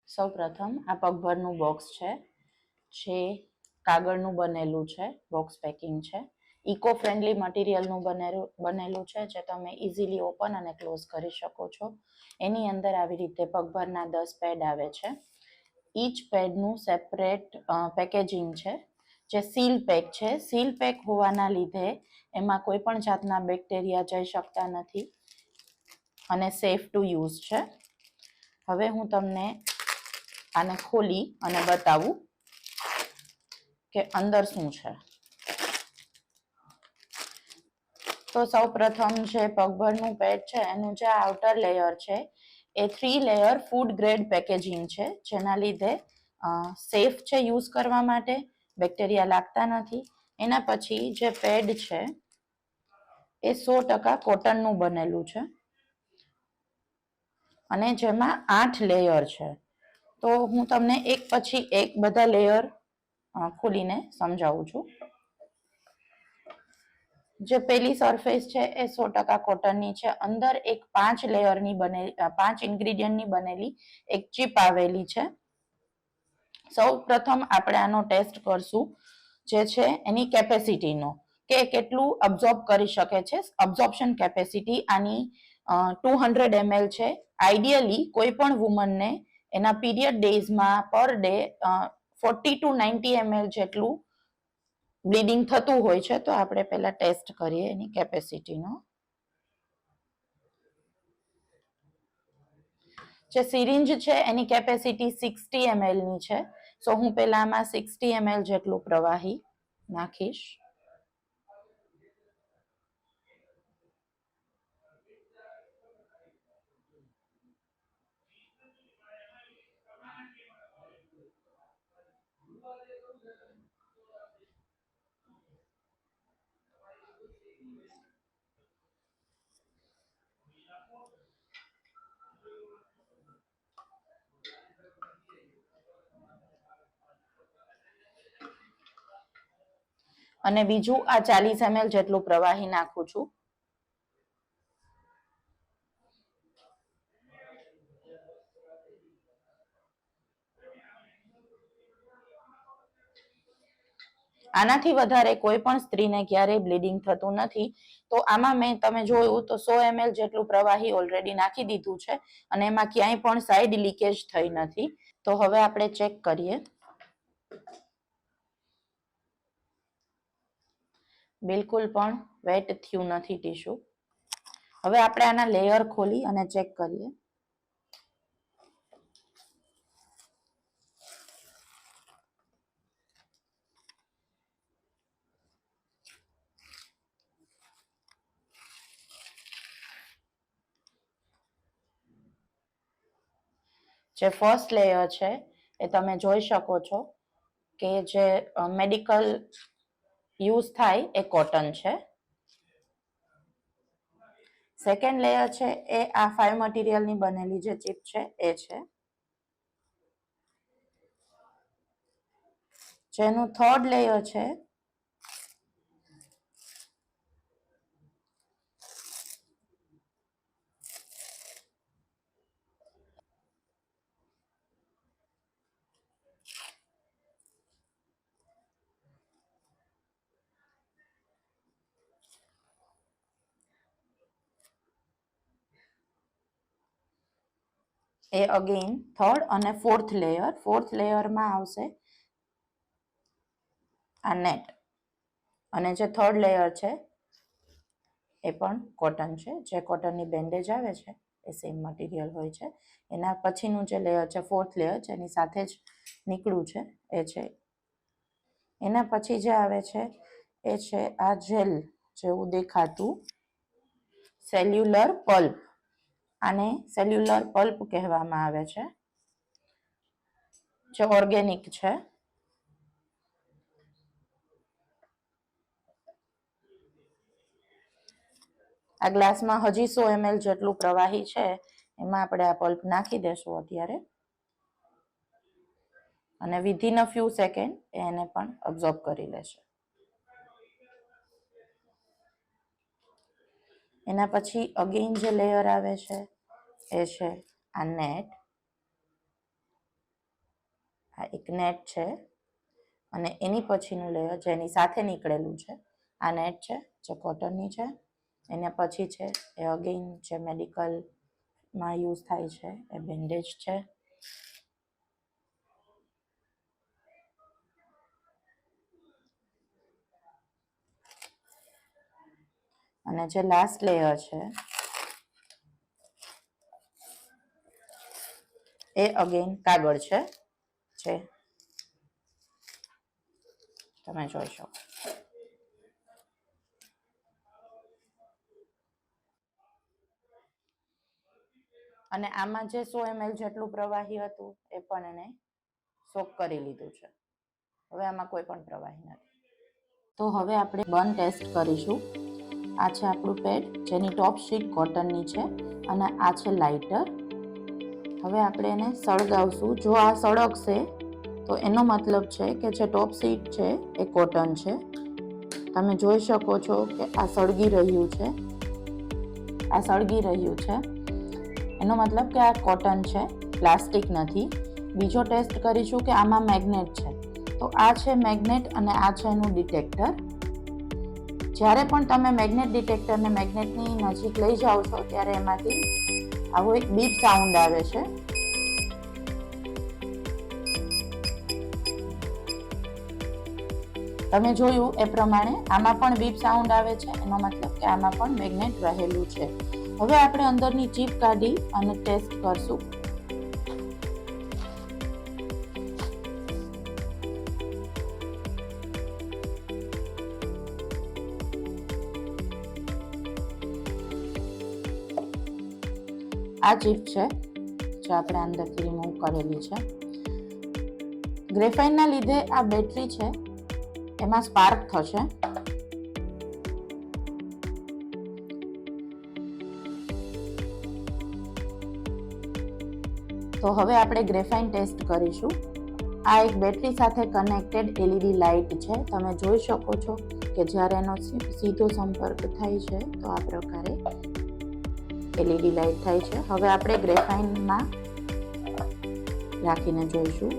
સૌપ્રથમ આ પગભરનું બોક્સ છે જે કાગળનું બનેલું છે. બોક્સ પેકિંગ છે, ઇકો ફ્રેન્ડલી મટીરિયલનું બનેલું છે જે તમે ઇઝીલી ઓપન અને ક્લોઝ કરી શકો છો. એની અંદર આવી રીતે પગભરના 10 પેડ આવે છે. ઈચ પેડનું સેપરેટ પેકેજિંગ છે જે સીલ પેક છે. સીલ પેક હોવાના લીધે એમાં કોઈ પણ જાતના બેક્ટેરિયા જઈ શકતા નથી અને સેફ ટુ યુઝ છે. હવે હું તમને આને ખોલી અને બતાવું કે અંદર શું છે. તો સૌપ્રથમ જે પગભરનું પેડ છે એનું જે આઉટર લેયર છે એ 3 લેયર ફૂડ ગ્રેડ પેકેજિંગ છે, જેના લીધે સેફ છે યુઝ કરવા માટે, બેક્ટેરિયા લાગતા નથી. એના પછી જે પેડ છે એ 100% કોટનનું બનેલું છે અને જેમાં 8 લેયર છે. તો હું તમને એક પછી એક બધા લેયર ખોલીને સમજાવું છું. જે પેલી સરફેસ છે એ 100% કોટનની છે. અંદર એક 5 લેયરની બનેલી 5 ઇન્ગ્રેડિયન્ટની બનેલી એક ચીપ આવેલી છે. સૌ પ્રથમ આપણે આનો ટેસ્ટ કરશું જે છે એની કેપેસિટીનો, કે કેટલું અબ્ઝોર્બ કરી શકે છે. અબ્ઝોર્પ્શન કેપેસિટી આની 200 ml છે. આઈડિયલી કોઈ પણ વુમનને એના પીરિયડ ડેઝમાં પર ડે 40 to 90 ml જેટલું બ્લીડિંગ થતું હોય છે. તો આપણે પહેલા ટેસ્ટ કરીએ એની કેપેસિટીનો. જે સિરિંજ છે એની કેપેસિટી 60 ml ની છે. સો હું પહેલા આમાં 60 ml જેટલું પ્રવાહી નાખીશ. અને બીજું આ 40 ml જેટલું પ્રવાહી નાખું છું. આનાથી વધારે કોઈ પણ સ્ત્રીને ક્યારેય બ્લીડિંગ થતું નથી. તો આમાં મેં તમે જોયું તો 100 ml જેટલું પ્રવાહી ઓલરેડી નાખી દીધું છે અને એમાં ક્યાંય પણ સાઈડ લીકેજ થઈ નથી. તો હવે આપણે ચેક કરીએ. બિલકુલ પણ વેટ થયું નથી ટીશ્યુ. હવે આપણે આના લેયર ખોલી અને ચેક કરીએ. જે ફર્સ્ટ લેયર છે એ તમે જોઈ શકો છો કે જે મેડિકલ યુઝ થાય એ કોટન છે. સેકન્ડ લેયર છે એ આ 5 મટીરિયલની બનેલી જે ચીપ છે એ છે. જેનું થર્ડ લેયર છે એ અગેન થર્ડ અને ફોર્થ લેયર. ફોર્થ લેયરમાં આવશે આ નેટ, અને જે થર્ડ લેયર છે એ પણ કોટન છે. જે કોટનની બેન્ડેજ આવે છે એ સેમ મટીરિયલ હોય છે. એના પછીનું જે લેયર છે ફોર્થ લેયર જેની સાથે જ નીકળ્યું છે એ છે. એના પછી જે આવે છે એ છે આ જેલ જેવું દેખાતું સેલ્યુલર પલ્પ. આને સેલ્યુલર પલ્પ કહેવામાં આવે છે, જે ઓર્ગેનિક છે. આ ગ્લાસમાં હજી 100 ml જેટલું પ્રવાહી છે. એમાં આપણે આ પલ્પ નાખી દેશું અત્યારે અને વિધિન અ ફ્યુ સેકન્ડ એને પણ અબ્ઝોર્બ કરી લેશે. એના પછી અગેન જે લેયર આવે છે એ છે આ નેટ. આ એક નેટ છે અને એની પછીનું લેયર જેની સાથે નીકળેલું છે આ નેટ છે જે કોટનની છે. એના પછી છે એ અગેઇન જે મેડિકલમાં યુઝ થાય છે એ બેન્ડેજ છે. અને જે લાસ્ટ લેયર છે એ અગેઇન કાગળ છે જે તમે જોઈ શકો. અને આમાં જે 100 ml જેટલું પ્રવાહી હતું એ પણ એને સોક કરી લીધું છે. હવે આમાં કોઈ પણ પ્રવાહી નથી. તો હવે આપણે બર્ન ટેસ્ટ કરીશું. આ છે આપણું પેડ જેની ટોપ શીટ કોટનની છે અને આ છે લાઇટર. હવે આપણે એને સળગાવશું. જો આ સળગશે તો એનો મતલબ છે કે જે ટોપ શીટ છે એ કોટન છે. તમે જોઈ શકો છો કે આ સળગી રહ્યું છે. એનો મતલબ કે આ કોટન છે, પ્લાસ્ટિક નથી. બીજો ટેસ્ટ કરીશું કે આમાં મેગ્નેટ છે. તો આ છે મેગ્નેટ અને આ છે એનું ડિટેક્ટર. જ્યારે પણ તમે મેગ્નેટ ડિટેક્ટરને મેગ્નેટની નજીક લઈ જાઓ છો ત્યારે એમાંથી આવો એક બીપ સાઉન્ડ આવે છે. તમે જોયું એ પ્રમાણે આમાં પણ બીપ સાઉન્ડ આવે છે. એનો મતલબ કે આમાં પણ મેગ્નેટ રહેલું છે. હવે આપણે અંદરની ચીપ કાઢી અને ટેસ્ટ કરશું. આ ચીપ છે જે આપણે અંદરથી રિમૂવ કરેલી છે. ગ્રેફાઇનના લીધે આ બેટરી છે એમાં સ્પાર્ક થશે. તો હવે આપણે ગ્રેફાઇન ટેસ્ટ કરીશું. આ એક બેટરી સાથે કનેક્ટેડ LED લાઇટ છે. તમે જોઈ શકો છો કે જ્યારે એનો સીધો સંપર્ક થાય છે તો આ પ્રકારે LED લાઇટ થાય છે. હવે આપણે ગ્રેફાઇનમાં રાખીને જોઈશું.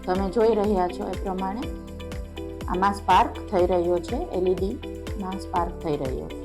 તમે જોઈ રહ્યા છો એ પ્રમાણે આમાં સ્પાર્ક થઈ રહ્યો છે. LED માં સ્પાર્ક થઈ રહ્યો છે.